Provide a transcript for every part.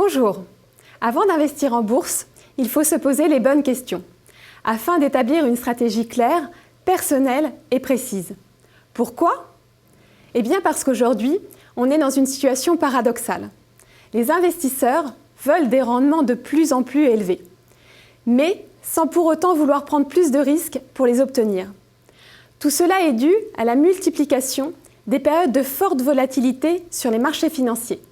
Bonjour. Avant d'investir en bourse, il faut se poser les bonnes questions, afin d'établir une stratégie claire, personnelle et précise. Pourquoi ? Eh bien parce qu'aujourd'hui, on est dans une situation paradoxale. Les investisseurs veulent des rendements de plus en plus élevés, mais sans pour autant vouloir prendre plus de risques pour les obtenir. Tout cela est dû à la multiplication des périodes de forte volatilité sur les marchés financiers,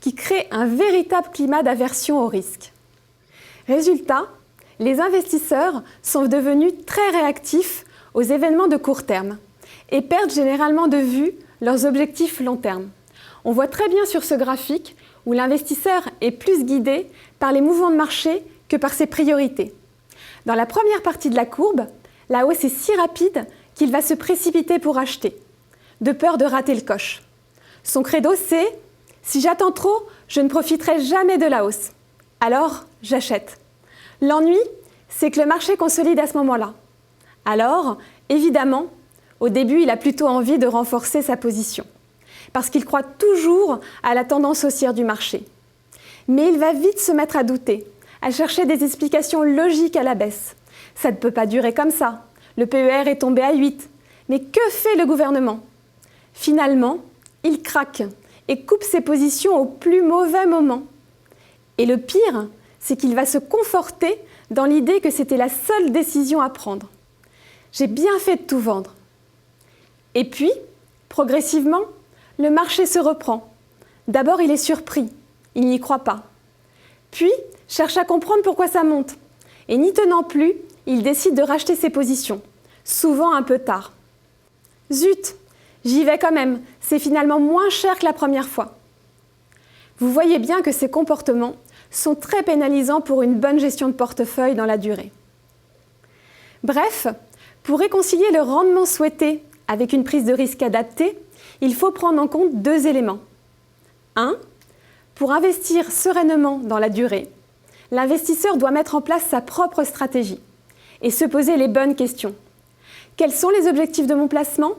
qui créent un véritable climat d'aversion au risque. Résultat, les investisseurs sont devenus très réactifs aux événements de court terme et perdent généralement de vue leurs objectifs long terme. On voit très bien sur ce graphique où l'investisseur est plus guidé par les mouvements de marché que par ses priorités. Dans la première partie de la courbe, la hausse est si rapide qu'il va se précipiter pour acheter, de peur de rater le coche. Son credo, c'est « si j'attends trop, je ne profiterai jamais de la hausse. Alors, j'achète ». L'ennui, c'est que le marché consolide à ce moment-là. Alors, évidemment, au début, il a plutôt envie de renforcer sa position, parce qu'il croit toujours à la tendance haussière du marché. Mais il va vite se mettre à douter, à chercher des explications logiques à la baisse. Ça ne peut pas durer comme ça. Le PER est tombé à 8. Mais que fait le gouvernement ? Finalement, il craque et coupe ses positions au plus mauvais moment. Et le pire, c'est qu'il va se conforter dans l'idée que c'était la seule décision à prendre. J'ai bien fait de tout vendre. Et puis, progressivement, le marché se reprend. D'abord, il est surpris, il n'y croit pas. Puis, cherche à comprendre pourquoi ça monte. Et n'y tenant plus, il décide de racheter ses positions, souvent un peu tard. Zut, j'y vais quand même, c'est finalement moins cher que la première fois. Vous voyez bien que ces comportements sont très pénalisants pour une bonne gestion de portefeuille dans la durée. Bref, pour réconcilier le rendement souhaité avec une prise de risque adaptée, il faut prendre en compte deux éléments. 1. Pour investir sereinement dans la durée, l'investisseur doit mettre en place sa propre stratégie et se poser les bonnes questions. Quels sont les objectifs de mon placement ?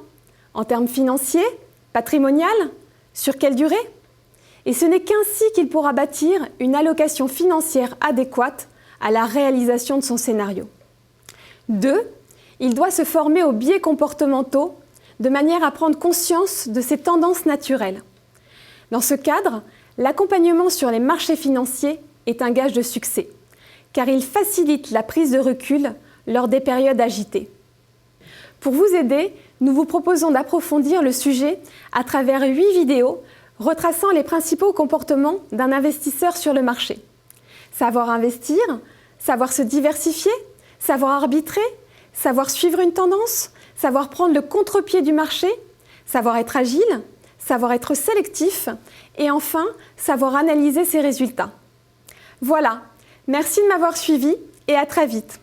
En termes financiers, patrimonial, sur quelle durée ? Et ce n'est qu'ainsi qu'il pourra bâtir une allocation financière adéquate à la réalisation de son scénario. 2. Il doit se former aux biais comportementaux de manière à prendre conscience de ces tendances naturelles. Dans ce cadre, l'accompagnement sur les marchés financiers est un gage de succès, car il facilite la prise de recul lors des périodes agitées. Pour vous aider, nous vous proposons d'approfondir le sujet à travers 8 vidéos retraçant les principaux comportements d'un investisseur sur le marché. Savoir investir, savoir se diversifier, savoir arbitrer, savoir suivre une tendance, savoir prendre le contre-pied du marché, savoir être agile, savoir être sélectif et enfin, savoir analyser ses résultats. Voilà, merci de m'avoir suivi et à très vite.